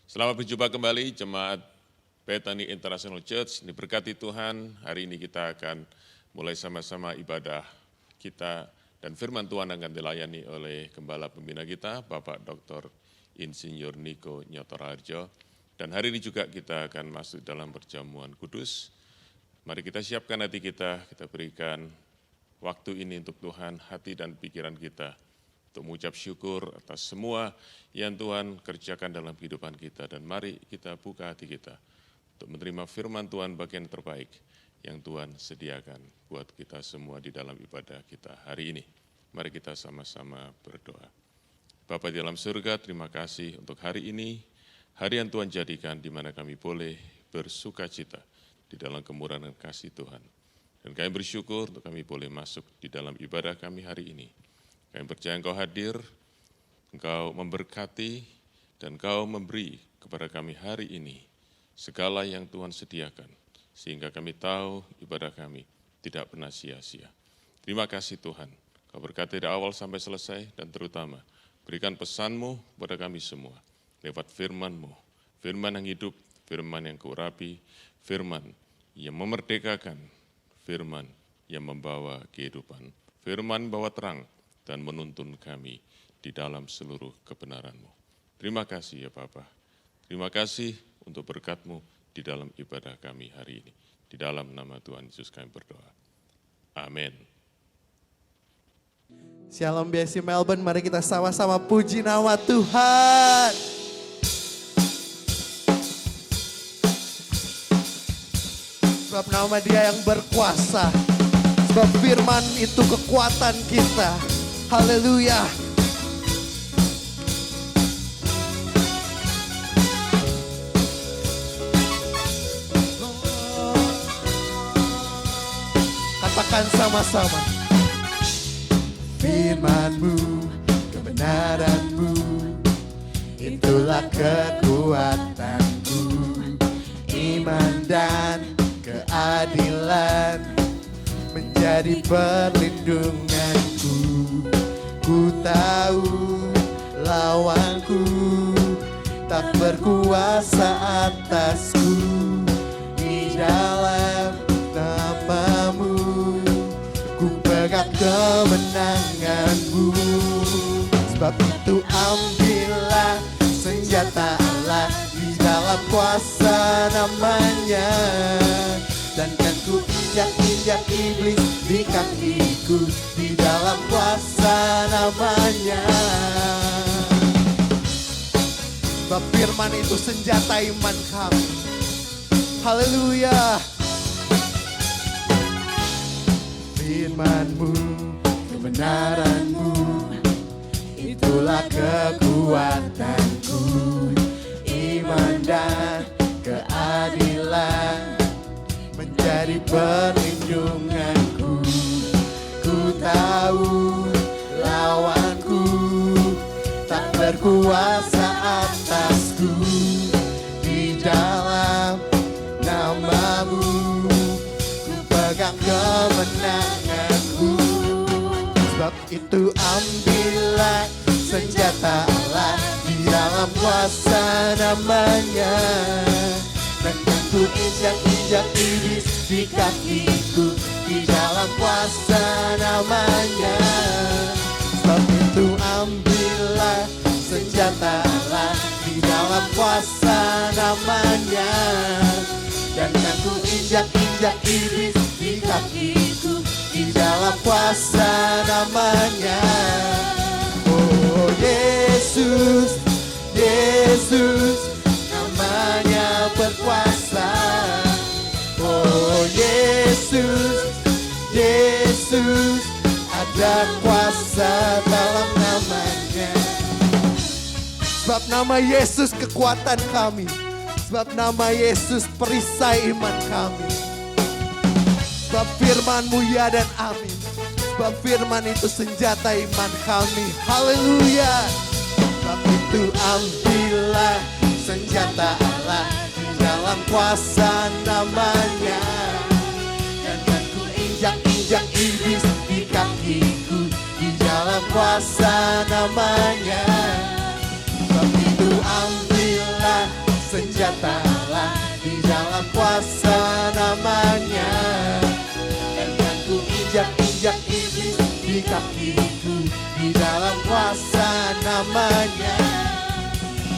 Selamat berjumpa kembali Jemaat Bethany International Church. Diberkati Tuhan, hari ini kita akan mulai sama-sama ibadah kita dan firman Tuhan akan dilayani oleh Gembala Pembina kita, Bapak Dr. Insinyur Niko Nyotorharjo. Dan hari ini juga kita akan masuk dalam perjamuan kudus. Mari kita siapkan hati kita berikan waktu ini untuk Tuhan, hati dan pikiran kita, untuk mengucap syukur atas semua yang Tuhan kerjakan dalam kehidupan kita. Dan mari kita buka hati kita untuk menerima firman Tuhan bagian terbaik yang Tuhan sediakan buat kita semua di dalam ibadah kita hari ini. Mari kita sama-sama berdoa. Bapa di dalam surga, terima kasih untuk hari ini, hari yang Tuhan jadikan di mana kami boleh bersuka cita di dalam kemurahan dan kasih Tuhan. Dan kami bersyukur untuk kami boleh masuk di dalam ibadah kami hari ini. Kami percaya Engkau hadir, Engkau memberkati, dan Engkau memberi kepada kami hari ini segala yang Tuhan sediakan, sehingga kami tahu ibadah kami tidak pernah sia-sia. Terima kasih Tuhan, Kau berkati dari awal sampai selesai, dan terutama berikan pesan-Mu kepada kami semua, lewat firman-Mu, firman yang hidup, firman yang keurapi, firman yang memerdekakan, firman yang membawa kehidupan, firman bawa terang, dan menuntun kami di dalam seluruh kebenaran-Mu. Terima kasih ya Bapa. Terima kasih untuk berkat-Mu di dalam ibadah kami hari ini. Di dalam nama Tuhan Yesus kami berdoa. Amin. Shalom BSC Melbourne, mari kita sama-sama puji nama Tuhan. Sebab nama Dia yang berkuasa. Sebab firman itu kekuatan kita. Haleluya. Katakan sama-sama. Firman-Mu, kebenaran-Mu, itulah kekuatanku. Iman dan keadilan menjadi perlindunganku. Ku tahu lawanku tak berkuasa atasku. Di dalam nama-Mu ku pegang kemenangan-Mu. Sebab itu ambillah senjata Allah, di dalam kuasa namanya. Dan kan ku injak-injak iblis di kakiku, di dalam kuasa namanya. Sebab firman itu senjata iman kami. Haleluya. Firman-Mu, kebenaran-Mu, itulah kekuatanku. Iman dan keadilan menjadi perlindunganku. Ku tahu lawanku tak berkuasa atasku. Di dalam nama-Mu ku pegang kemenanganku. Sebab itu ambillah senjata Allah, di dalam kuasa namanya. Dan ku injak-injak iblis di kakiku, di dalam kuasa namanya. Sebab itu ambillah senjata Allah, di dalam kuasa namanya. Dan ku injak-injak iblis di kakiku, di dalam kuasa namanya. Oh Yesus, Yesus, namanya berkuasa. Oh Yesus, Yesus, ada kuasa dalam namanya. Sebab nama Yesus kekuatan kami. Sebab nama Yesus perisai iman kami. Sebab firman-Mu ya dan amin. Sebab firman itu senjata iman kami. Haleluya. Sebab itu ambillah senjata Allah, di dalam kuasa namanya. Dan ku injak-injak iblis di kakiku, di dalam kuasa namanya. Sebab itu ambillah bersenjatalah di dalam kuasa namanya. Dan kan ku injak-injak iblis di kakiku di dalam kuasa namanya.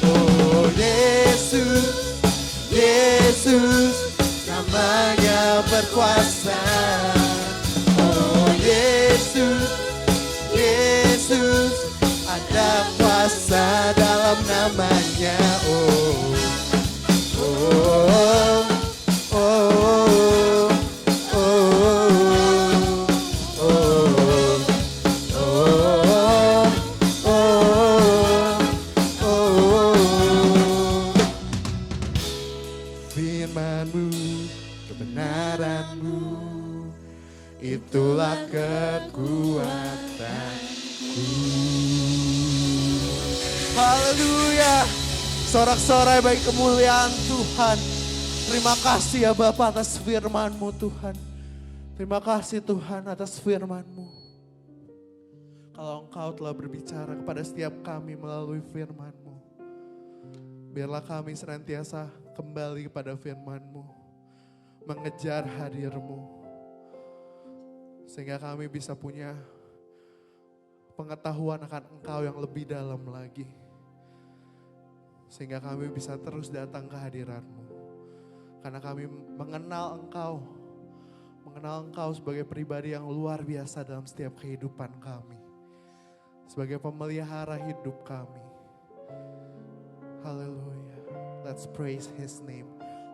Oh Yesus, Yesus, namanya berkuasa. Oh Yesus, Yesus, ada kuasa dalam namanya. Oh, oh, oh, oh, oh, oh, oh. Firman-Mu, kebenaran-Mu, itulah kekuatanku. Haleluya. Sorak-sorai bagi kemuliaan Tuhan. Terima kasih ya Bapa atas firman-Mu Tuhan. Terima kasih Tuhan atas firman-Mu. Kalau Engkau telah berbicara kepada setiap kami melalui firman-Mu, biarlah kami senantiasa kembali kepada firman-Mu, mengejar hadir-Mu, sehingga kami bisa punya pengetahuan akan Engkau yang lebih dalam lagi. Sehingga kami bisa terus datang ke hadirat-Mu. Karena kami mengenal Engkau sebagai pribadi yang luar biasa dalam setiap kehidupan kami. Sebagai pemelihara hidup kami. Haleluya. Let's praise His name.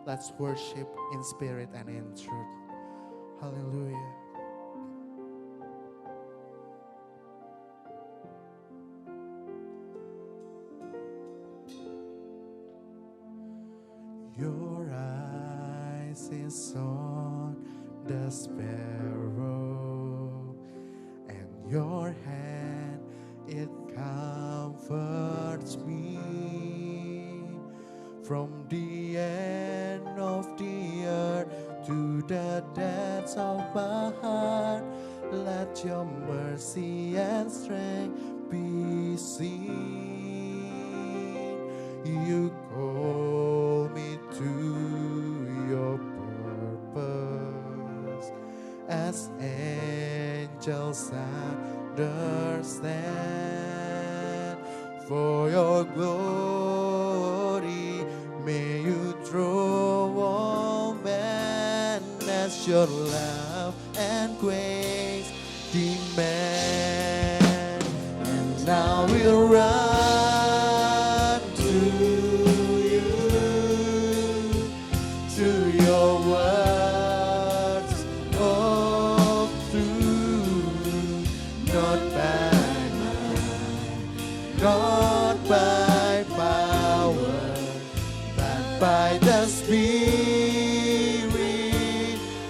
Let's worship in spirit and in truth. Haleluya. Your eyes is on the sparrow, and your hand, it comforts me. From the end of the earth to the depths of my heart, let your mercy and strength be seen. You call me to your purpose, as angels understand. For your glory, may you draw all men as your love and grace demand. And I will run to you, to your words of truth, not by might, not by power, but by the Spirit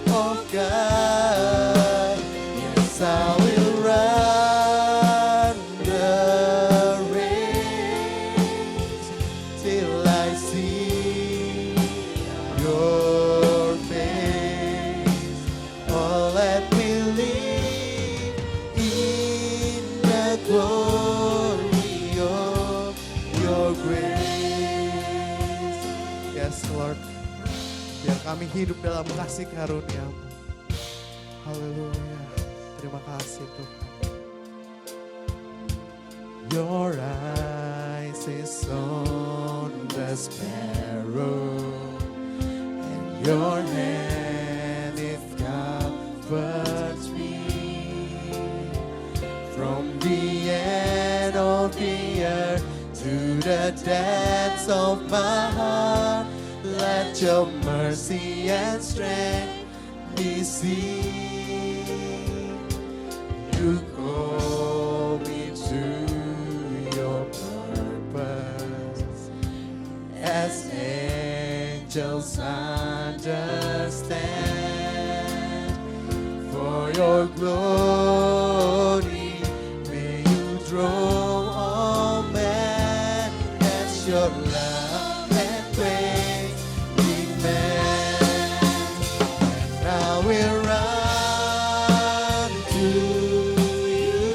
of God. Yes, I will run the race till I see your face. Oh, let me live in the glory of your grace. Yes, Lord. Biar kami hidup dalam kasih karunia-Mu. Haleluya. Terima kasih Tuhan. Your eyes is on the sparrow, and your hand it comforts me. From the end of the earth to the depths of my heart, let your mercy and strength be seen. You call me to your purpose, as angels understand. For your glory, may you draw all men as your love and grace demand. And I will run to you,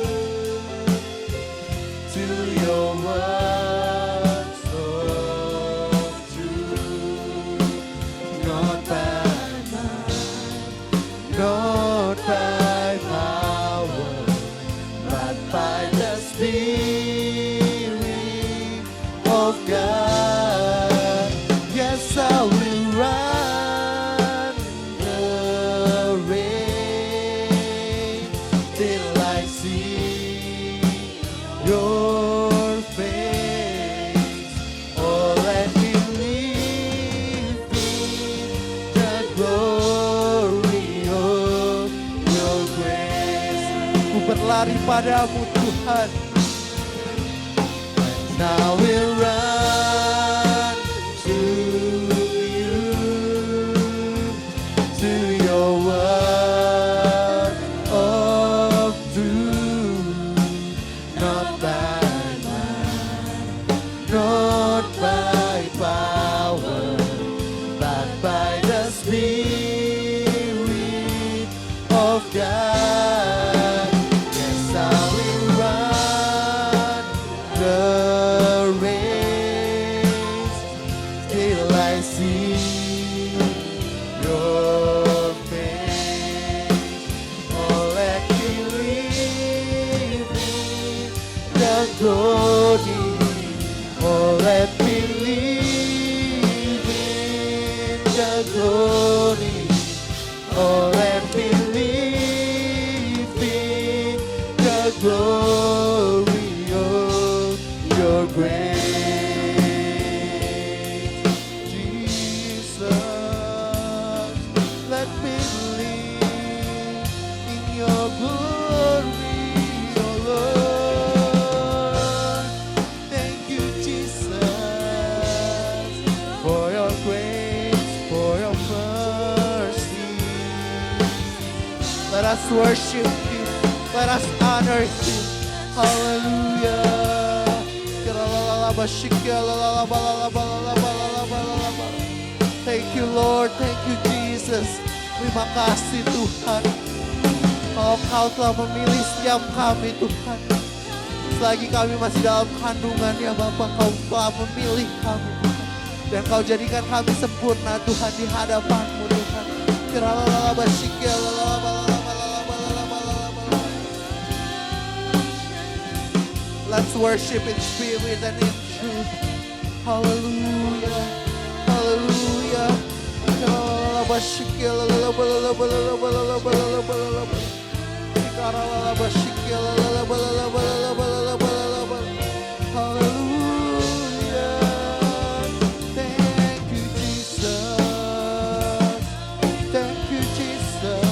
to your words of truth, kepadamu Tuhan. And I will run to you, to your word of truth, not by might, not by power, but by the Spirit of God. Yes, I will run the race till I see your face. Oh, let me live in the glory. Oh, let me live in the glory. Oh, let me live in the glory of your grace. Jesus, let me live in your glory, oh Lord. Thank you, Jesus, for your grace, for your mercy. Let us worship you. Let us honor you. Hallelujah. Thank you, Lord. Thank you, Jesus. Terima kasih Tuhan. Kau telah memilih setiap kami Tuhan. Selagi kami masih dalam kandungan ya Bapa, Kau telah memilih kami Tuhan. Dan Kau jadikan kami sempurna Tuhan di hadapan-Mu Tuhan. Let's worship in spirit and in truth. Hallelujah. Hallelujah. Hallelujah. Thank you, Jesus. Thank you, Jesus,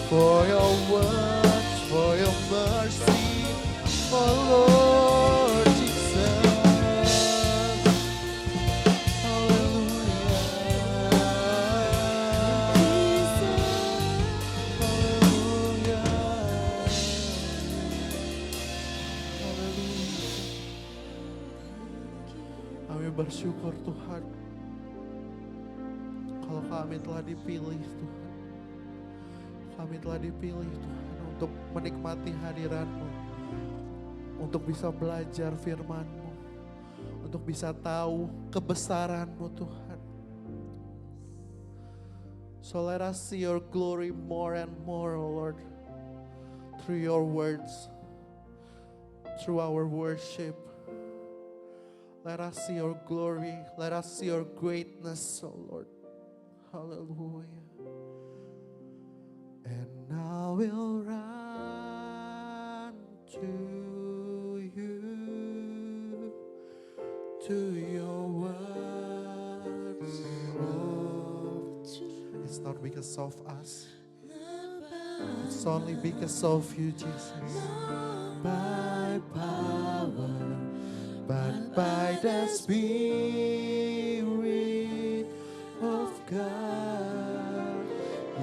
for your words, for your mercy, oh Lord Jesus. Hallelujah. Hallelujah. Hallelujah. Kami bersyukur Tuhan, kalau kami telah dipilih Tuhan. Kami telah dipilih Tuhan untuk menikmati hadirat-Mu, untuk bisa belajar firman-Mu, untuk bisa tahu kebesaran-Mu Tuhan. So let us see your glory more and more, O Lord, through your words, through our worship. Let us see your glory, let us see your greatness, O Lord. Hallelujah. And I will run to you, to your words of truth. It's not because of us, it's only because of you, Jesus. By power, but by the Spirit of God.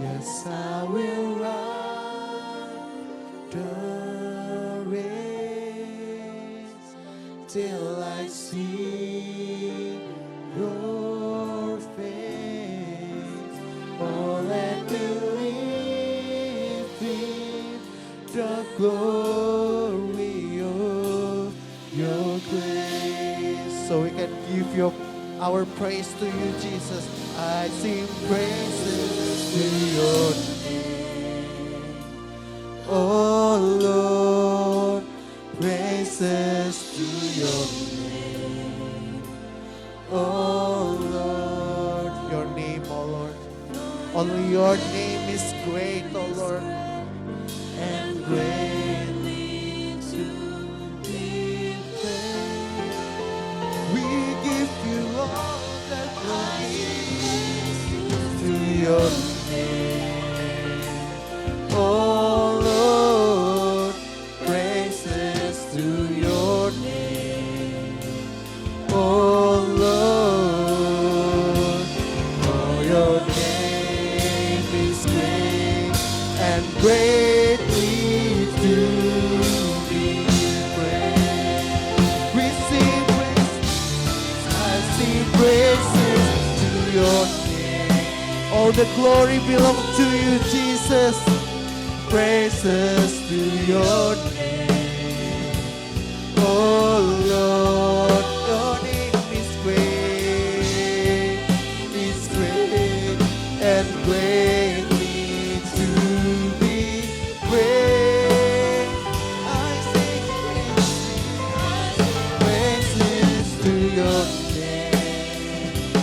Yes, I will run the race till I see your face. Oh, let me live in the glory of your grace. So we can give our praise to you, Jesus. I sing praises to your name, oh Lord, praises to your name, oh Lord, your name, oh Lord, only your name is great, oh Lord, and greatly to be praised. We give you all the glory to your name, oh Lord. praises to your name. All the glory belongs to you, Jesus. Praises to your name. Oh Lord, your name is great and greatly to be praised. I sing praises to your name.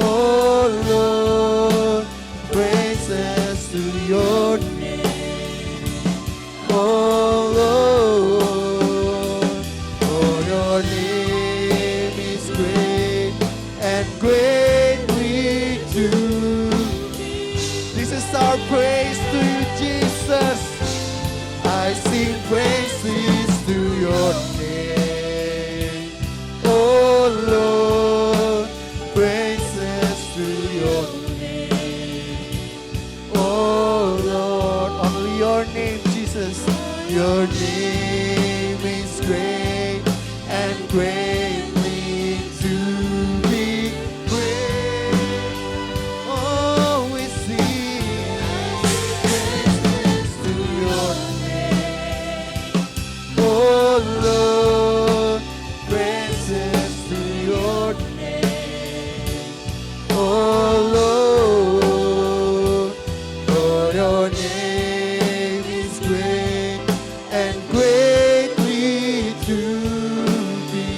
Oh Lord, praises to your name. Oh Lord, for your name is great and greatly to. This is our praise to you, Jesus. I sing praises to your name. Oh Lord, praises to your name. Oh Lord, only your name, Jesus. Your name is great and greatly to be praised. Oh, we sing praises to your name. Oh Lord, praises to your name. Oh Lord, for your name is great and greatly to be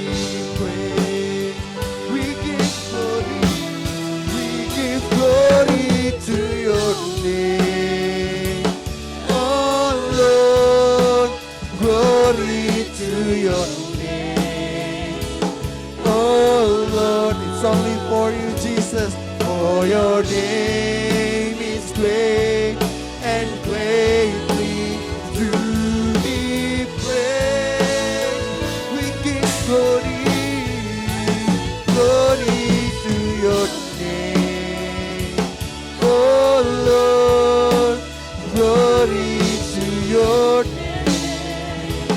praised. We give glory to your name. Oh Lord, glory to your name. Oh Lord, it's only for you, Jesus. For your name is great and greatly to be praised. We give glory to your name. Oh Lord, glory to your name.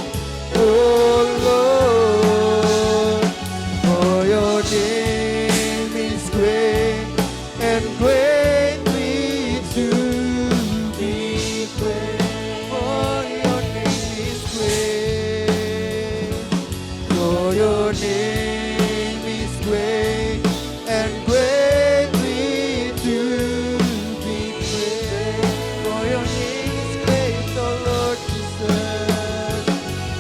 Oh Lord, for your name is great and greatly to be praised. For your name is great. For your name is great and greatly to be praised. For your name is great, oh Lord Jesus.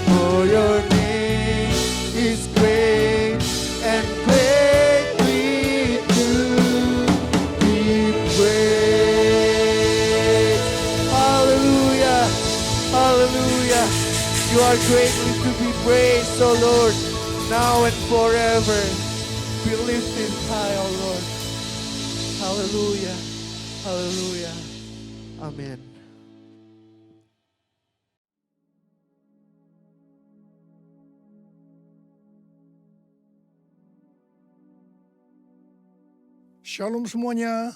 For your name is great and greatly to be praised. Hallelujah, hallelujah. You are greatly to be praised, oh Lord, now and forever. Be lifted high, oh Lord. Hallelujah, hallelujah. Amen. Shalom semuanya.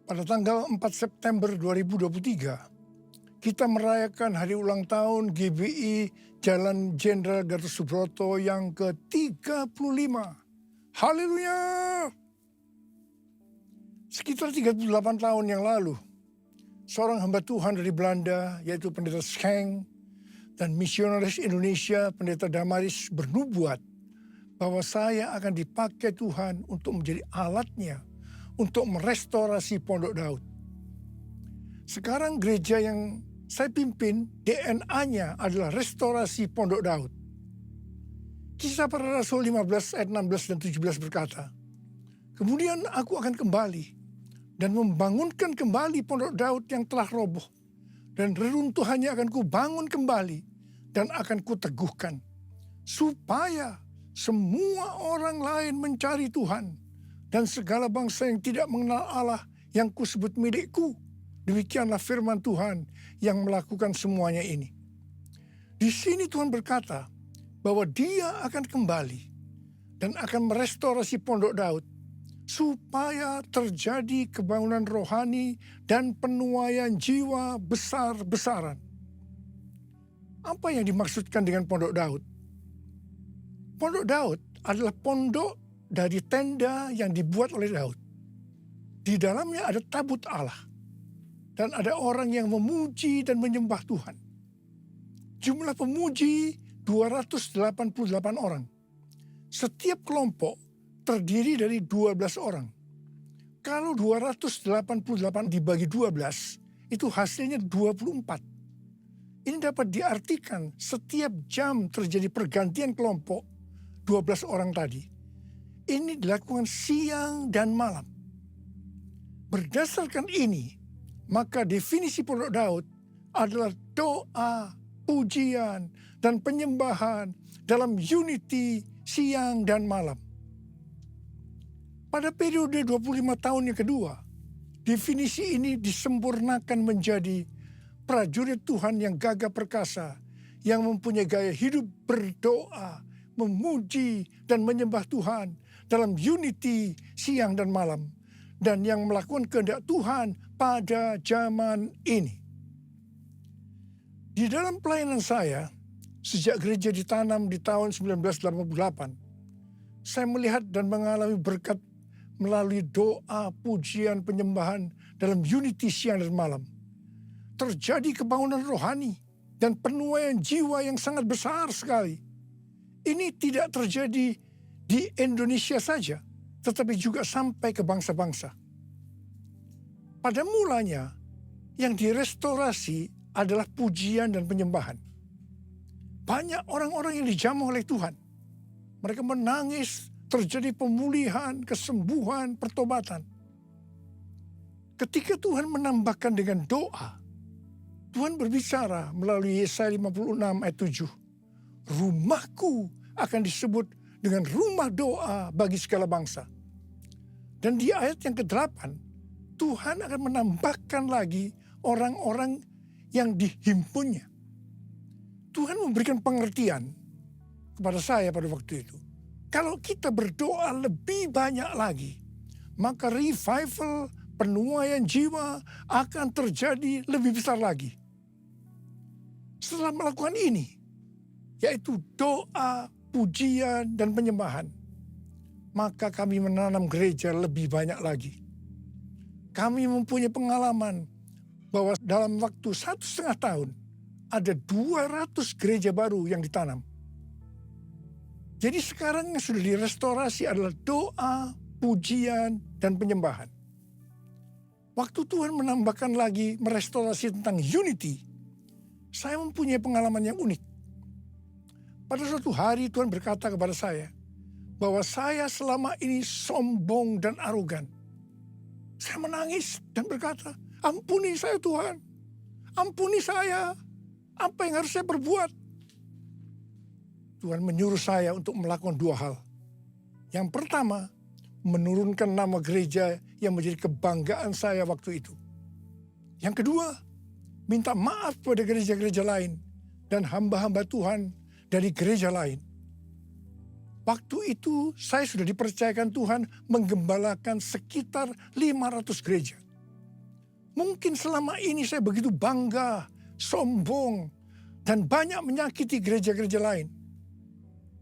Pada tanggal 4 September 2023, kita merayakan hari ulang tahun GBI Jalan Jenderal Gatot Subroto yang ke-35. Haleluya! Sekitar 38 tahun yang lalu, seorang hamba Tuhan dari Belanda, yaitu Pendeta Schenk, dan misionaris Indonesia, Pendeta Damaris, bernubuat bahwa saya akan dipakai Tuhan untuk menjadi alatnya untuk merestorasi Pondok Daud. Sekarang gereja yang saya pimpin, DNA-nya adalah restorasi Pondok Daud. Kisah Para Rasul 15 ayat 16 dan 17 berkata, "Kemudian aku akan kembali dan membangunkan kembali Pondok Daud yang telah roboh, dan reruntuhannya akan kubangun kembali dan akan kuteguhkan, supaya semua orang lain mencari Tuhan, dan segala bangsa yang tidak mengenal Allah yang kusebut milikku." Demikianlah firman Tuhan yang melakukan semuanya ini. Di sini Tuhan berkata bahwa Dia akan kembali dan akan merestorasi Pondok Daud, supaya terjadi kebangunan rohani dan penuaian jiwa besar-besaran. Apa yang dimaksudkan dengan Pondok Daud? Pondok Daud adalah pondok dari tenda yang dibuat oleh Daud. Di dalamnya ada tabut Allah. Dan ada orang yang memuji dan menyembah Tuhan. Jumlah pemuji 288 orang. Setiap kelompok terdiri dari 12 orang. Kalau 288 dibagi 12, itu hasilnya 24. Ini dapat diartikan setiap jam terjadi pergantian kelompok 12 orang tadi. Ini dilakukan siang dan malam. Berdasarkan ini, maka definisi pondok Daud adalah doa, pujian, dan penyembahan dalam unity siang dan malam. Pada periode 25 tahun yang kedua, definisi ini disempurnakan menjadi prajurit Tuhan yang gagah perkasa, yang mempunyai gaya hidup berdoa, memuji, dan menyembah Tuhan dalam unity siang dan malam, dan yang melakukan kehendak Tuhan pada zaman ini. Di dalam pelayanan saya, sejak gereja ditanam di tahun 1988, saya melihat dan mengalami berkat melalui doa, pujian, penyembahan dalam unity siang dan malam. Terjadi kebangunan rohani dan penuaian jiwa yang sangat besar sekali. Ini tidak terjadi di Indonesia saja, tetapi juga sampai ke bangsa-bangsa. Pada mulanya, yang direstorasi adalah pujian dan penyembahan. Banyak orang-orang yang dijamah oleh Tuhan. Mereka menangis, terjadi pemulihan, kesembuhan, pertobatan. Ketika Tuhan menambahkan dengan doa, Tuhan berbicara melalui Yesaya 56 ayat 7. Rumahku akan disebut dengan rumah doa bagi segala bangsa. Dan di ayat yang ke-8, Tuhan akan menambahkan lagi orang-orang yang dihimpunnya. Tuhan memberikan pengertian kepada saya pada waktu itu. Kalau kita berdoa lebih banyak lagi, maka revival, penuaian jiwa akan terjadi lebih besar lagi. Setelah melakukan ini, yaitu doa, pujian, dan penyembahan, maka kami menanam gereja lebih banyak lagi. Kami mempunyai pengalaman bahwa dalam waktu 1,5 tahun, ada 200 gereja baru yang ditanam. Jadi sekarang yang sudah direstorasi adalah doa, pujian, dan penyembahan. Waktu Tuhan menambahkan lagi merestorasi tentang unity, saya mempunyai pengalaman yang unik. Pada suatu hari Tuhan berkata kepada saya bahwa saya selama ini sombong dan arogan. Saya menangis dan berkata, ampuni saya Tuhan, ampuni saya, apa yang harus saya perbuat? Tuhan menyuruh saya untuk melakukan 2 hal. Yang pertama, menurunkan nama gereja yang menjadi kebanggaan saya waktu itu. Yang kedua, minta maaf pada gereja-gereja lain dan hamba-hamba Tuhan dari gereja lain. Waktu itu saya sudah dipercayakan Tuhan menggembalakan sekitar 500 gereja. Mungkin selama ini saya begitu bangga, sombong, dan banyak menyakiti gereja-gereja lain.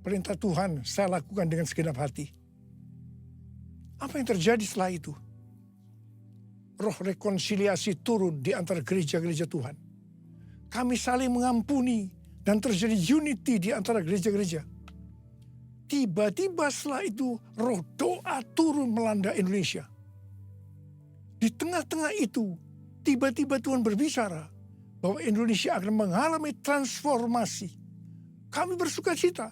Perintah Tuhan saya lakukan dengan segenap hati. Apa yang terjadi setelah itu? Roh rekonsiliasi turun di antara gereja-gereja Tuhan. Kami saling mengampuni dan terjadi unity di antara gereja-gereja. Tiba-tiba setelah itu roh doa turun melanda Indonesia. Di tengah-tengah itu tiba-tiba Tuhan berbicara bahwa Indonesia akan mengalami transformasi. Kami bersuka cita.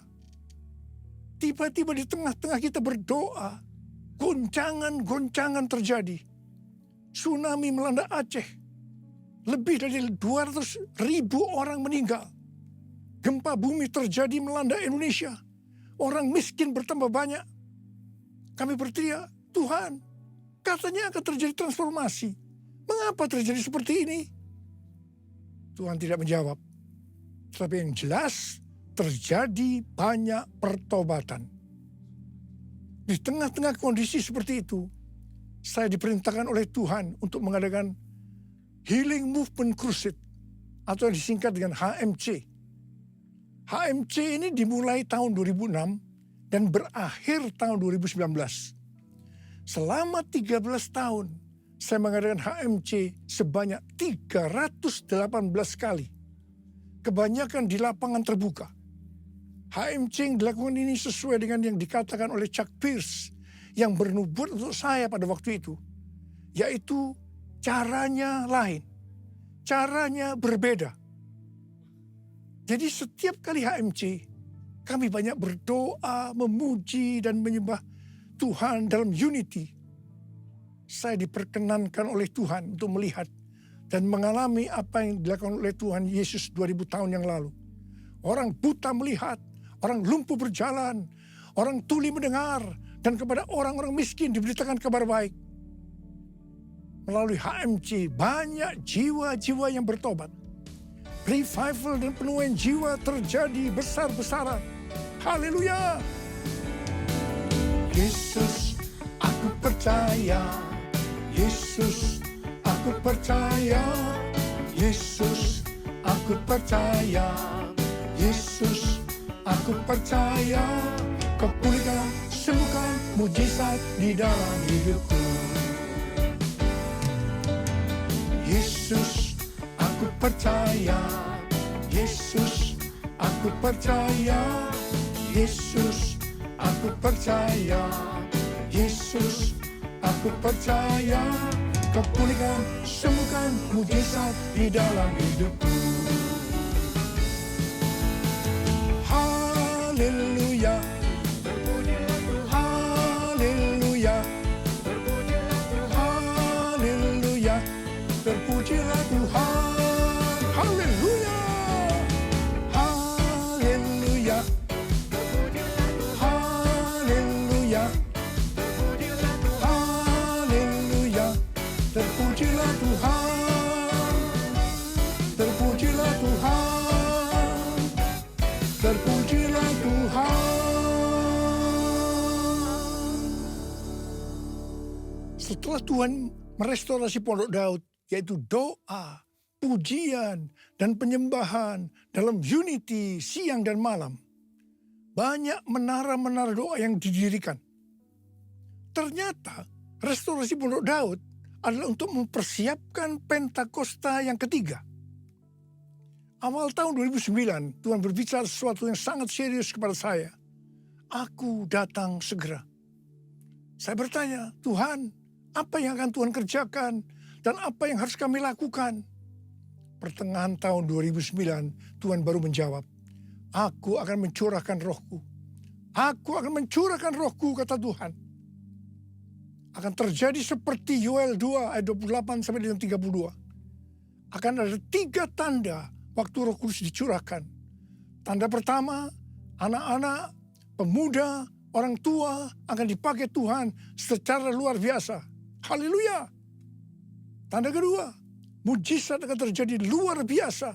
Tiba-tiba di tengah-tengah kita berdoa, goncangan-goncangan terjadi. Tsunami melanda Aceh. Lebih dari 200.000 orang meninggal. Gempa bumi terjadi melanda Indonesia. Orang miskin bertambah banyak. Kami berteriak, Tuhan, katanya akan terjadi transformasi. Mengapa terjadi seperti ini? Tuhan tidak menjawab. Tetapi yang jelas, terjadi banyak pertobatan. Di tengah-tengah kondisi seperti itu, saya diperintahkan oleh Tuhan untuk mengadakan Healing Movement Crusade atau yang disingkat dengan HMC. HMC ini dimulai tahun 2006 dan berakhir tahun 2019. Selama 13 tahun, saya mengadakan HMC sebanyak 318 kali. Kebanyakan di lapangan terbuka. HMC yang dilakukan ini sesuai dengan yang dikatakan oleh Chuck Pierce yang bernubuat untuk saya pada waktu itu. Yaitu caranya lain, caranya berbeda. Jadi setiap kali HMC, kami banyak berdoa, memuji, dan menyembah Tuhan dalam unity. Saya diperkenankan oleh Tuhan untuk melihat dan mengalami apa yang dilakukan oleh Tuhan Yesus 2000 tahun yang lalu. Orang buta melihat, orang lumpuh berjalan, orang tuli mendengar, dan kepada orang-orang miskin diberitakan kabar baik. Melalui HMC banyak jiwa-jiwa yang bertobat. Revival dan penuaian jiwa terjadi besar-besaran. Haleluya. Yesus, aku percaya. Yesus, aku percaya. Yesus, aku percaya. Yesus, aku percaya. Kau pulihkan, sembuhkan, mujizat di dalam hidupku. Yesus, aku percaya. Yesus, aku percaya. Yesus, aku percaya. Yesus, aku percaya. Kau pulihkan, sembuhkan, mujizat di dalam hidupku. Haleluya. Haleluya. Haleluya. Terpujilah Tuhan. Haleluya. Haleluya. Haleluya. Haleluya. Terpujilah Tuhan. Terpujilah Tuhan. Terpujilah Tuhan. Setelah Tuhan merestorasi Pondok Daud, yaitu doa, pujian, dan penyembahan dalam unity siang dan malam. Banyak menara-menara doa yang didirikan. Ternyata restorasi Pondok Daud adalah untuk mempersiapkan Pentakosta yang ketiga. Awal tahun 2009, Tuhan berbicara sesuatu yang sangat serius kepada saya. Aku datang segera. Saya bertanya, Tuhan, apa yang akan Tuhan kerjakan dan apa yang harus kami lakukan? Pertengahan tahun 2009, Tuhan baru menjawab, aku akan mencurahkan rohku. Aku akan mencurahkan rohku, kata Tuhan. Akan terjadi seperti Yoel 2 ayat 28 sampai dengan 32. Akan ada 3 tanda waktu Roh Kudus dicurahkan. Tanda pertama, anak-anak, pemuda, orang tua akan dipakai Tuhan secara luar biasa. Haleluya. Tanda kedua, mujizat akan terjadi luar biasa.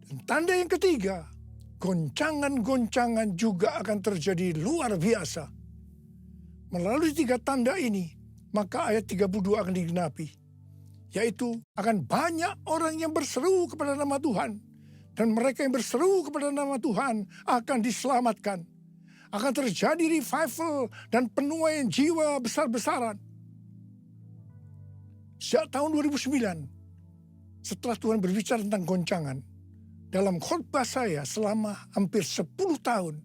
Dan tanda yang ketiga, goncangan-goncangan juga akan terjadi luar biasa. Melalui 3 tanda ini, maka ayat 32 akan digenapi. Yaitu akan banyak orang yang berseru kepada nama Tuhan. Dan mereka yang berseru kepada nama Tuhan akan diselamatkan. Akan terjadi revival dan penuaian jiwa besar-besaran. Sejak tahun 2009, setelah Tuhan berbicara tentang goncangan, dalam khotbah saya selama hampir 10 tahun,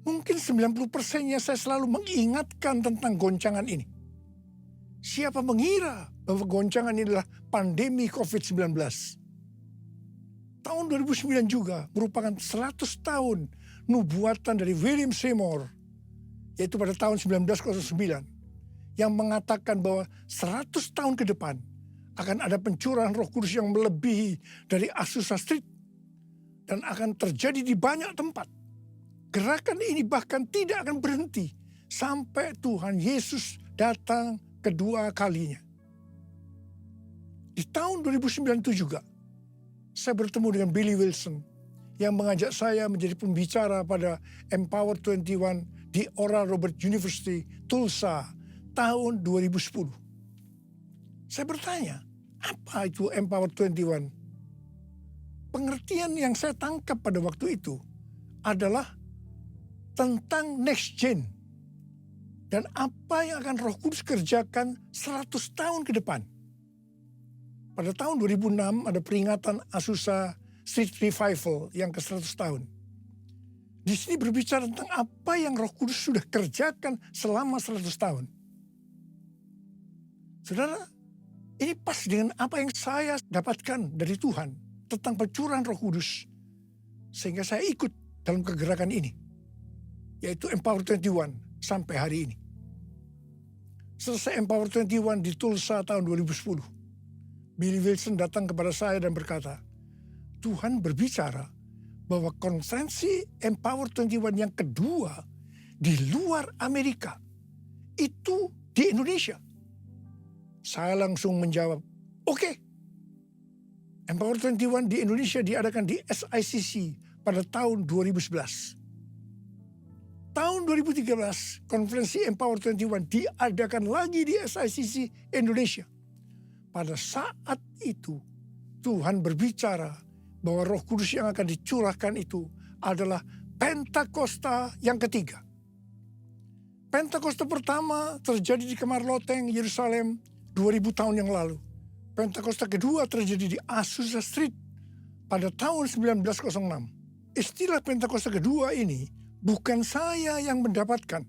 mungkin 90%-nya saya selalu mengingatkan tentang goncangan ini. Siapa mengira bahwa goncangan ini adalah pandemi COVID-19? Tahun 2009 juga merupakan 100 tahun nubuatan dari William Seymour, yaitu pada tahun 1909, yang mengatakan bahwa 100 tahun ke depan akan ada pencurahan Roh Kudus yang melebihi dari Azusa Street dan akan terjadi di banyak tempat. Gerakan ini bahkan tidak akan berhenti sampai Tuhan Yesus datang kedua kalinya. Di tahun 2009 itu juga, saya bertemu dengan Billy Wilson yang mengajak saya menjadi pembicara pada Empower 21 di Oral Roberts University, Tulsa, tahun 2010. Saya bertanya, apa itu Empower 21? Pengertian yang saya tangkap pada waktu itu adalah tentang next gen. Dan apa yang akan Roh Kudus kerjakan 100 tahun ke depan. Pada tahun 2006 ada peringatan Azusa Street Revival yang ke 100 tahun. Di sini berbicara tentang apa yang Roh Kudus sudah kerjakan selama 100 tahun. Saudara, ini pas dengan apa yang saya dapatkan dari Tuhan tentang pencurahan Roh Kudus. Sehingga saya ikut dalam kegerakan ini. Yaitu Empower 21 sampai hari ini. Selesai Empower 21 di Tulsa tahun 2010. Billy Wilson datang kepada saya dan berkata, Tuhan berbicara bahwa konferensi Empower 21 yang kedua di luar Amerika itu di Indonesia. Saya langsung menjawab, oke. Empower 21 di Indonesia diadakan di SICC pada tahun 2011. Tahun 2013, konferensi Empower 21 diadakan lagi di SICC Indonesia. Pada saat itu, Tuhan berbicara bahwa Roh Kudus yang akan dicurahkan itu adalah Pentakosta yang ketiga. Pentakosta pertama terjadi di Kamar Loteng, Yerusalem, 2000 tahun yang lalu. Pentakosta kedua terjadi di Azusa Street pada tahun 1906. Istilah Pentakosta kedua ini bukan saya yang mendapatkan,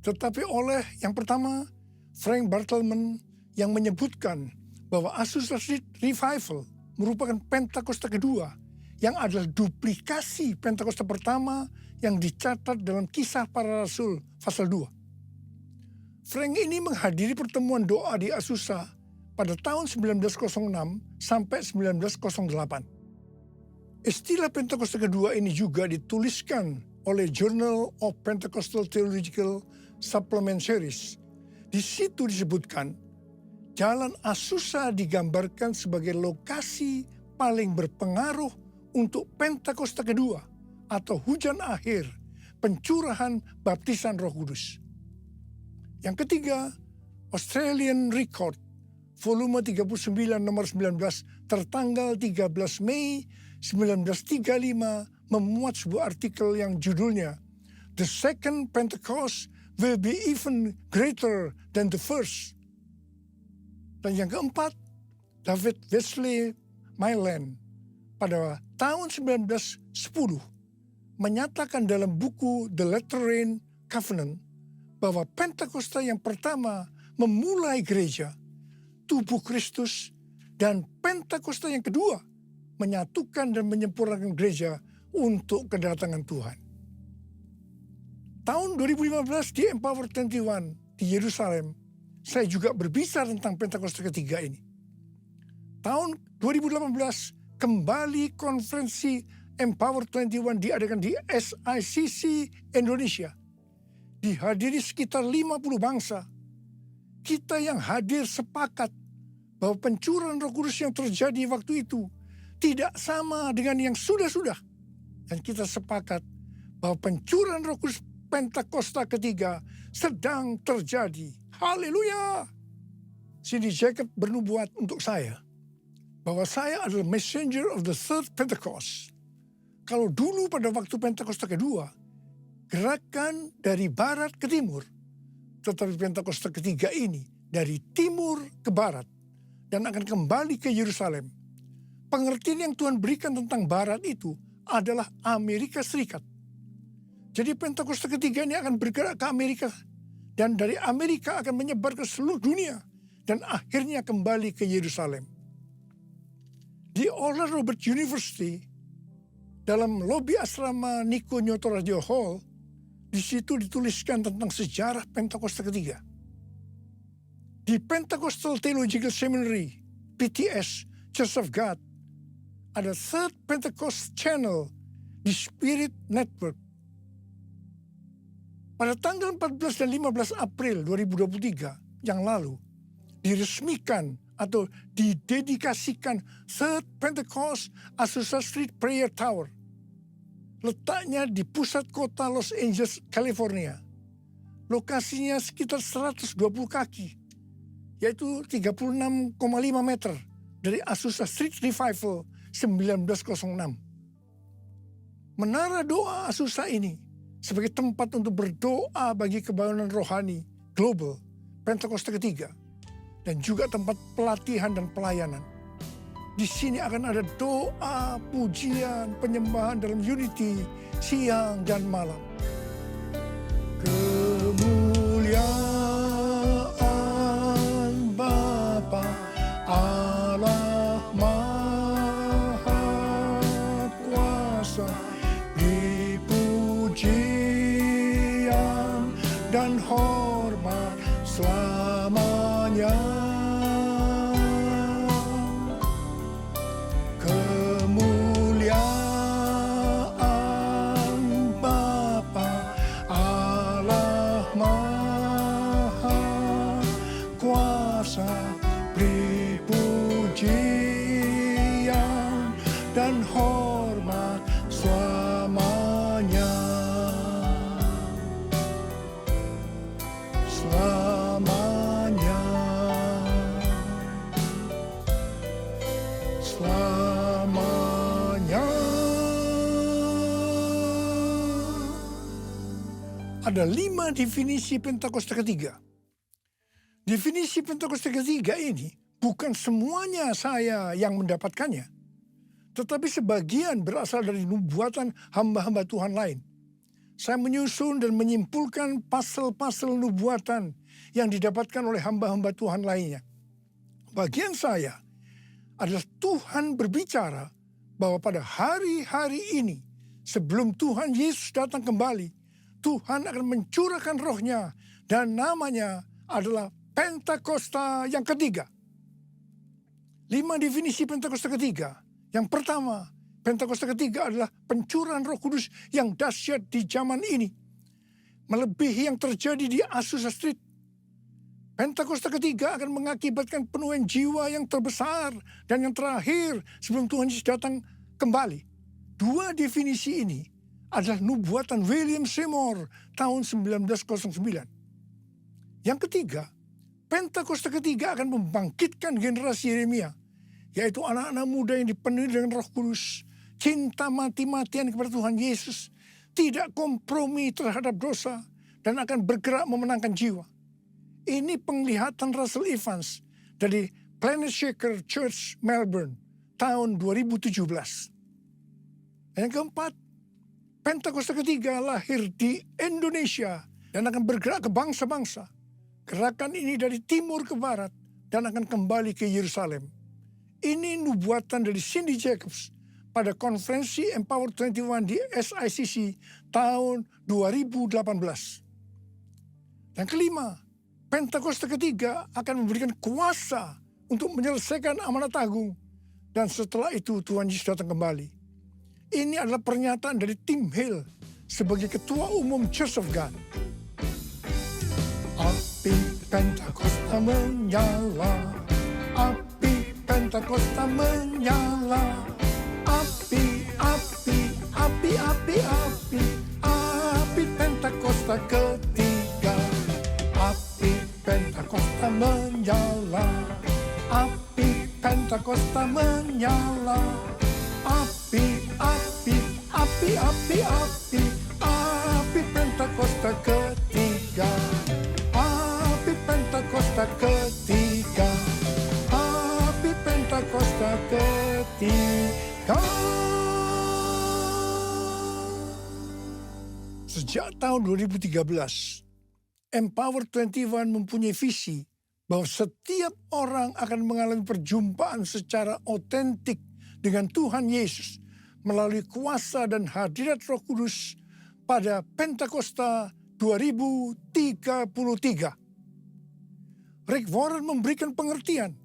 tetapi oleh yang pertama, Frank Bartleman yang menyebutkan bahwa Azusa Street Revival merupakan Pentakosta kedua yang adalah duplikasi Pentakosta pertama yang dicatat dalam Kisah Para Rasul pasal 2. Frank ini menghadiri pertemuan doa di Azusa pada tahun 1906 sampai 1908. Istilah Pentakosta kedua ini juga dituliskan oleh Journal of Pentecostal Theological Supplement Series. Di situ disebutkan, Jalan Azusa digambarkan sebagai lokasi paling berpengaruh untuk Pentakosta kedua atau hujan akhir, pencurahan baptisan Roh Kudus. Yang ketiga, Australian Record, volume 39 nomor 19 tertanggal 13 Mei 1935 memuat sebuah artikel yang judulnya The Second Pentecost Will Be Even Greater Than the First. Dan yang keempat, David Wesley Mylan pada tahun 1910 menyatakan dalam buku The Lateran Covenant bahwa Pentakosta yang pertama memulai gereja, tubuh Kristus, dan Pentakosta yang kedua menyatukan dan menyempurnakan gereja untuk kedatangan Tuhan. Tahun 2015 di Empower 21 di Yerusalem, saya juga berbicara tentang Pentakosta ketiga ini. Tahun 2018 kembali konferensi Empower 21 diadakan di SICC Indonesia. Dihadiri sekitar 50 bangsa. Kita yang hadir sepakat bahwa pencurahan Roh Kudus yang terjadi waktu itu tidak sama dengan yang sudah-sudah. Dan kita sepakat bahwa pencurahan Roh Kudus Pentakosta ketiga sedang terjadi. Haleluya! Cindy Jacob bernubuat untuk saya bahwa saya adalah messenger of the third Pentecost. Kalau dulu pada waktu Pentakosta kedua, gerakan dari barat ke timur, tetapi Pentakosta ketiga ini dari timur ke barat dan akan kembali ke Yerusalem. Pengertian yang Tuhan berikan tentang barat itu adalah Amerika Serikat. Jadi Pentakosta ketiga ini akan bergerak ke Amerika dan dari Amerika akan menyebar ke seluruh dunia dan akhirnya kembali ke Yerusalem. Di Oral Roberts University, dalam lobi asrama Nico Nyoto Radio Hall, di situ dituliskan tentang sejarah Pentakosta ketiga. Di Pentecostal Theological Seminary, PTS, Church of God, ada Third Pentecost Channel di Spirit Network. Pada tanggal 14 dan 15 April 2023 yang lalu, diresmikan atau didedikasikan Third Pentecost Azusa Street Prayer Tower. Letaknya di pusat kota Los Angeles, California. Lokasinya sekitar 120 kaki, yaitu 36,5 meter dari Azusa Street Revival 1906. Menara doa Azusa ini sebagai tempat untuk berdoa bagi kebangunan rohani global Pentakosta ketiga, dan juga tempat pelatihan dan pelayanan. Di sini akan ada doa, pujian, penyembahan dalam unity siang dan malam. Kemuliaan Bapa Allah Maha Kuasa, dipujian dan hormat selamanya. Kemuliaan Bapa Allah Maha Kuasa, dipujian dan hormat selamanya. Selamanya. Selamanya. Ada 5 definisi Pentakosta ketiga. Definisi Pentakosta ketiga ini bukan semuanya saya yang mendapatkannya, tetapi sebagian berasal dari nubuatan hamba-hamba Tuhan lain. Saya menyusun dan menyimpulkan pasal-pasal nubuatan yang didapatkan oleh hamba-hamba Tuhan lainnya. Bagian saya adalah Tuhan berbicara bahwa pada hari-hari ini, sebelum Tuhan Yesus datang kembali, Tuhan akan mencurahkan rohnya, dan namanya adalah Pentakosta yang ketiga. 5 definisi Pentakosta ketiga. Yang pertama, Pentakosta ketiga adalah pencurahan Roh Kudus yang dahsyat di zaman ini, melebihi yang terjadi di Azusa Street. Pentakosta ketiga akan mengakibatkan penuaian jiwa yang terbesar dan yang terakhir sebelum Tuhan Yesus datang kembali. 2 definisi ini adalah nubuatan William Seymour tahun 1909. Yang ketiga, Pentakosta ketiga akan membangkitkan generasi Yeremia, yaitu anak-anak muda yang dipenuhi dengan Roh Kudus, cinta mati-matian kepada Tuhan Yesus, tidak kompromi terhadap dosa, dan akan bergerak memenangkan jiwa. Ini penglihatan Russell Evans dari Planet Shaker Church Melbourne tahun 2017. Yang keempat, Pentakosta ketiga lahir di Indonesia dan akan bergerak ke bangsa-bangsa. Gerakan ini dari timur ke barat dan akan kembali ke Yerusalem. Ini nubuatan dari Cindy Jacobs pada konferensi Empower 21 di SICC tahun 2018. Yang kelima, Pentakosta ketiga akan memberikan kuasa untuk menyelesaikan amanat agung, dan setelah itu Tuhan Yesus datang kembali. Ini adalah pernyataan dari Tim Hill sebagai Ketua Umum Church of God. Api Pentakosta menyala, api Pentakosta menyala, api, api, api, api, api, api Pentakosta ketiga, api Pentakosta menyala, api Pentakosta menyala, api, api, api, api, api, api Pentakosta ketiga, api Pentakosta ketiga, api Pentakosta ketiga. Sejak tahun 2013, Empower 21 mempunyai visi bahwa setiap orang akan mengalami perjumpaan secara otentik dengan Tuhan Yesus melalui kuasa dan hadirat Roh Kudus pada Pentakosta 2033. Rick Warren memberikan pengertian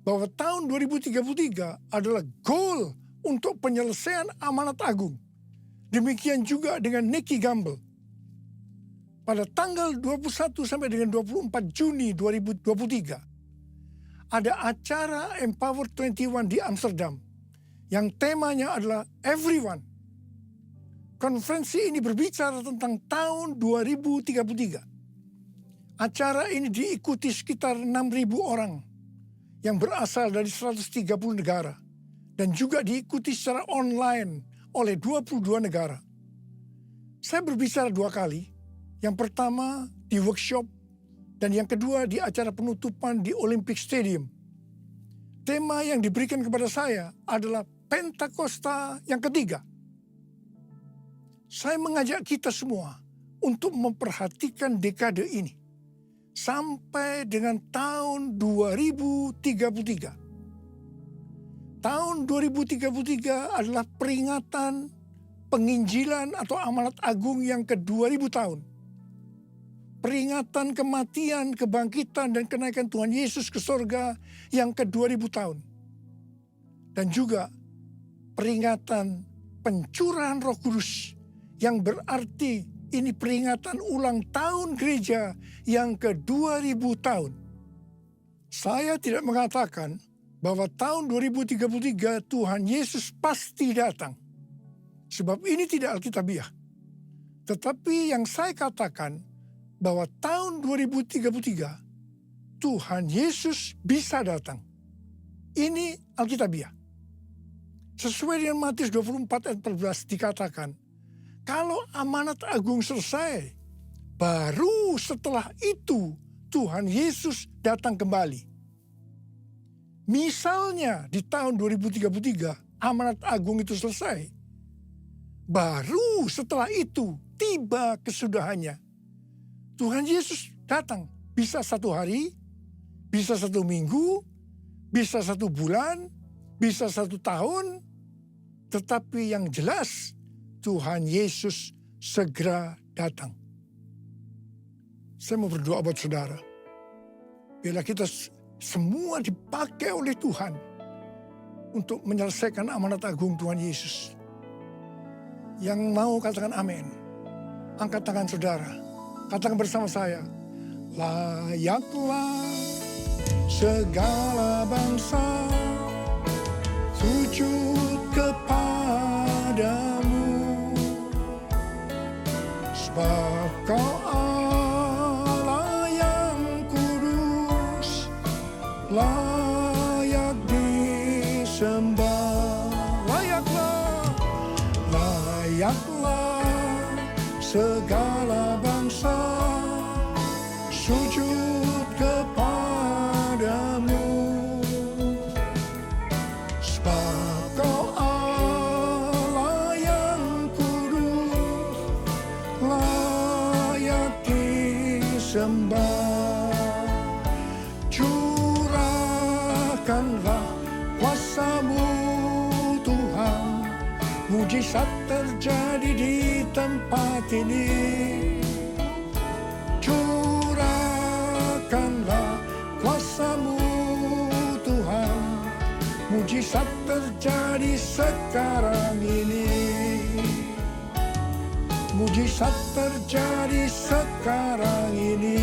bahwa tahun 2033 adalah goal untuk penyelesaian amanat agung. Demikian juga dengan Nicky Gamble. Pada tanggal 21 sampai dengan 24 Juni 2023, ada acara Empower 21 di Amsterdam yang temanya adalah Everyone. Konferensi ini berbicara tentang tahun 2033. Acara ini diikuti sekitar 6.000 orang yang berasal dari 130 negara dan juga diikuti secara online oleh 22 negara. Saya berbicara 2 kali. Yang pertama di workshop dan yang kedua di acara penutupan di Olympic Stadium. Tema yang diberikan kepada saya adalah Pentakosta yang ketiga. Saya mengajak kita semua untuk memperhatikan dekade ini sampai dengan tahun 2033. Tahun 2033 adalah peringatan penginjilan atau amanat agung yang ke-2000 tahun. Peringatan kematian, kebangkitan, dan kenaikan Tuhan Yesus ke sorga yang ke-2000 tahun. Dan juga peringatan pencurahan Roh Kudus yang berarti ini peringatan ulang tahun gereja yang ke-2000 tahun. Saya tidak mengatakan bahwa tahun 2033 Tuhan Yesus pasti datang. Sebab ini tidak alkitabiah. Tetapi yang saya katakan bahwa tahun 2033 Tuhan Yesus bisa datang. Ini alkitabiah. Sesuai dengan Matius 24 ayat 14 dikatakan, kalau amanat agung selesai, baru setelah itu Tuhan Yesus datang kembali. Misalnya di tahun 2033 amanat agung itu selesai, baru setelah itu tiba kesudahannya. Tuhan Yesus datang, bisa 1 hari, bisa 1 minggu, bisa 1 bulan, bisa 1 tahun, tetapi yang jelas Tuhan Yesus segera datang. Saya mau berdoa buat saudara. Bila kita semua dipakai oleh Tuhan untuk menyelesaikan amanat agung Tuhan Yesus. Yang mau katakan amin. Angkat tangan saudara. Katakan bersama saya. Layaklah segala bangsa sujud kepadamu, sebab Kau Allah yang kudus, layak disembah. Layaklah segala bangsa sujud kepadamu, sebab Kau Allah yang kudus, layak disembah. Curahkanlah kuasa-Mu Tuhan, mujizat terjadi di tempat ini. Curahkanlah kuasa-Mu Tuhan, mujizat terjadi sekarang ini. Mujizat terjadi sekarang ini.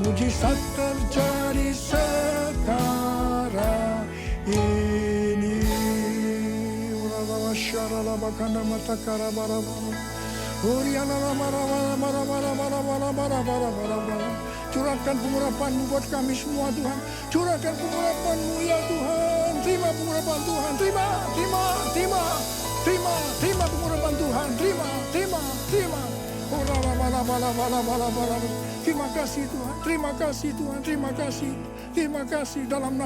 Mujizat terjadi sekarang ini. Curahkan pengurapan-Mu buat kami semua Tuhan. Curahkan pengurapan-Mu ya Tuhan. Terima pengurapan Tuhan. Terima pengurapan Tuhan. Terima. Terima kasih Tuhan. Terima kasih dalam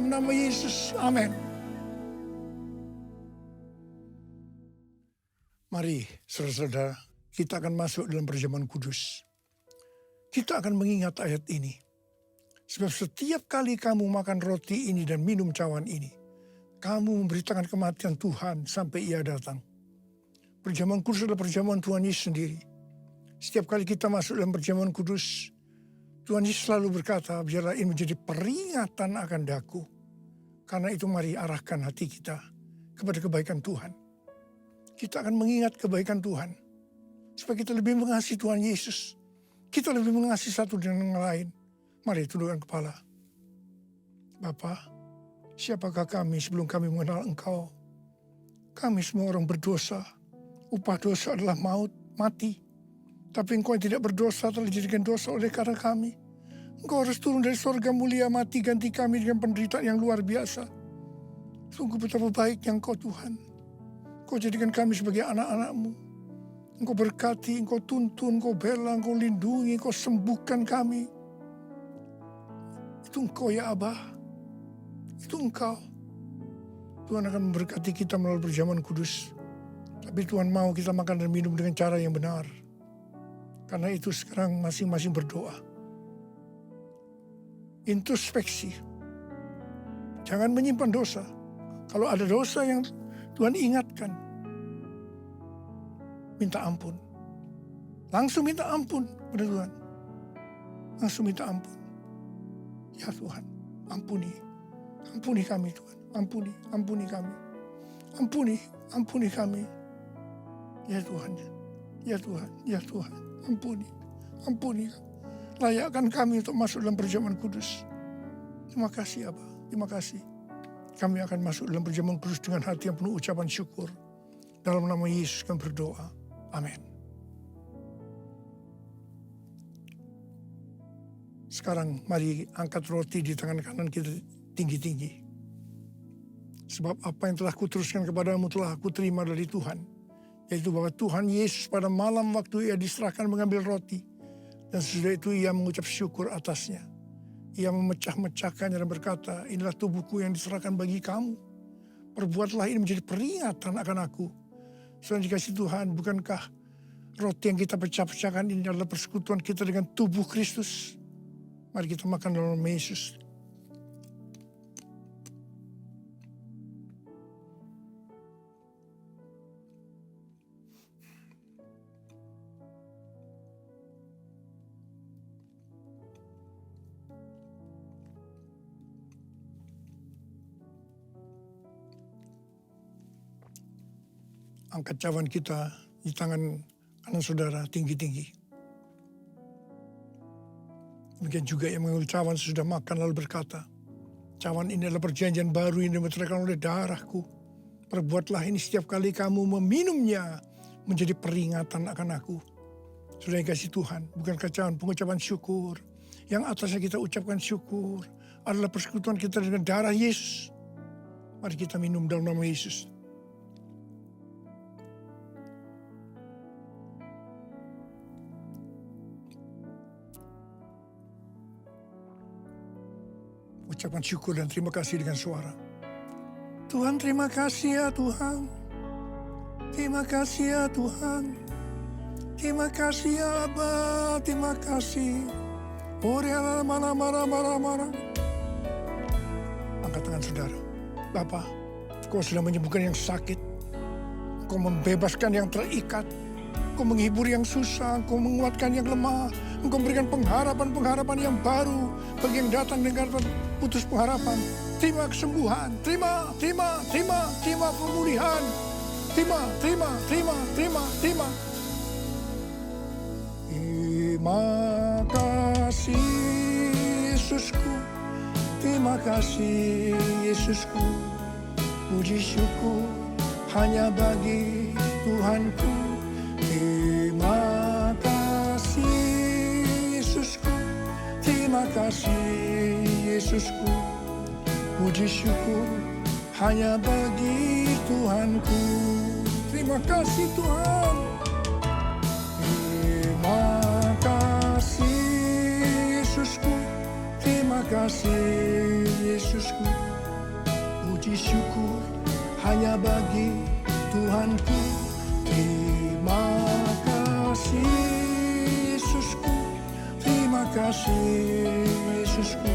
nama Yesus. Amin. Mari saudara-saudara, kita akan masuk dalam perjamuan kudus. Kita akan mengingat ayat ini. Sebab setiap kali kamu makan roti ini dan minum cawan ini, kamu memberitakan kematian Tuhan sampai Ia datang. Perjamuan kudus adalah perjamuan Tuhan Yesus sendiri. Setiap kali kita masuk dalam perjamuan kudus, Tuhan Yesus selalu berkata, biarlah ini menjadi peringatan akan daku. Karena itu mari arahkan hati kita kepada kebaikan Tuhan. Kita akan mengingat kebaikan Tuhan. Supaya kita lebih mengasihi Tuhan Yesus. Kita lebih mengasihi satu dengan yang lain. Mari tundukkan kepala. Bapa, siapakah kami sebelum kami mengenal Engkau? Kami semua orang berdosa. Upah dosa adalah maut, mati. Tapi Engkau yang tidak berdosa telah dijadikan dosa oleh karena kami. Engkau harus turun dari sorga mulia, mati ganti kami dengan penderitaan yang luar biasa. Sungguh betapa baiknya Engkau Tuhan. Engkau jadikan kami sebagai anak-anak-Mu. Engkau berkati, Engkau tuntun, Engkau bela, Engkau lindungi, Engkau sembuhkan kami. Itu Engkau ya Abah. Itu Engkau. Tuhan akan memberkati kita melalui perjamuan kudus. Tapi Tuhan mau kita makan dan minum dengan cara yang benar. Karena itu sekarang masing-masing berdoa. Introspeksi. Jangan menyimpan dosa. Kalau ada dosa yang Tuhan ingatkan, minta ampun. Langsung minta ampun pada Tuhan. Langsung minta ampun. Ya Tuhan, ampuni. Ampuni kami Tuhan. Ampuni kami. Ampuni kami. Ya Tuhan, ya Tuhan, ya Tuhan. Ampuni. Layakkan kami untuk masuk dalam perjamuan kudus. Terima kasih Abah, terima kasih. Kami akan masuk dalam perjamuan kudus dengan hati yang penuh ucapan syukur. Dalam nama Yesus kami berdoa. Amin. Sekarang mari angkat roti di tangan kanan kita tinggi-tinggi. Sebab apa yang telah kuteruskan kepadamu telah aku terima dari Tuhan. Yaitu bahwa Tuhan Yesus pada malam waktu ia diserahkan mengambil roti. Dan sesudah itu ia mengucap syukur atasnya. Ia memecah-mecahkannya dan berkata, inilah tubuhku yang diserahkan bagi kamu. Perbuatlah ini menjadi peringatan akan aku. Saudara dikasih Tuhan, bukankah roti yang kita pecah-pecahkan ini adalah persekutuan kita dengan tubuh Kristus? Mari kita makan dalam nama Yesus. Angkat cawan kita di tangan kanan saudara tinggi-tinggi. Demikian juga yang mengambil cawan sesudah makan lalu berkata, cawan ini adalah perjanjian baru yang dimeteraikan oleh darahku. Perbuatlah ini setiap kali kamu meminumnya menjadi peringatan akan aku. Sudah dikasih Tuhan, bukankah cawan pengucapan syukur. Yang atasnya kita ucapkan syukur adalah persekutuan kita dengan darah Yesus. Mari kita minum dalam nama Yesus. Ucapan syukur dan terima kasih dengan suara. Tuhan terima kasih ya Tuhan. Terima kasih ya Tuhan. Terima kasih ya Abah. Terima kasih. Oriala marah. Angkat tangan saudara. Bapa, Kau sudah menyembuhkan yang sakit. Kau membebaskan yang terikat. Kau menghibur yang susah. Kau menguatkan yang lemah. Engkau memberikan pengharapan yang baru bagi yang datang dengan putus pengharapan. Terima kesembuhan, terima pemulihan. Terima. Terima kasih Yesusku. Terima kasih Yesusku. Puji syukur hanya bagi Tuhanku. Terima kasih Yesusku. Terima kasih Yesusku. Puji syukur hanya bagi Tuhanku. Terima kasih Tuhan. Terima kasih Yesusku. Terima kasih Yesusku. Puji syukur hanya bagi Tuhanku. Terima kasih Yesusku. Terima kasih Yesusku.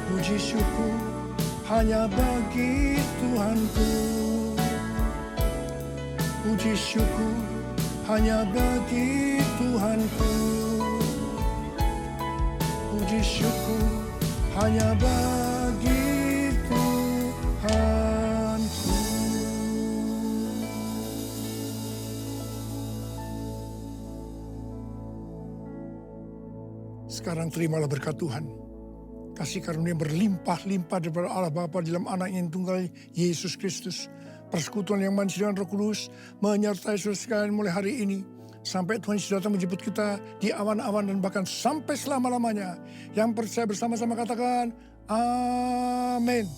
Puji syukur hanya bagi Tuhanku. Puji syukur hanya bagi Tuhanku. Puji syukur hanya bagi Tuhanku. Sekarang terimalah berkat Tuhan. Kasih karunia berlimpah-limpah daripada Allah Bapa dalam anak yang tunggal Yesus Kristus. Persekutuan yang manis dengan Roh Kudus menyertai saudara sekalian mulai hari ini. Sampai Tuhan Yesus datang menjemput kita di awan-awan dan bahkan sampai selama-lamanya. Yang percaya bersama-sama katakan, amin.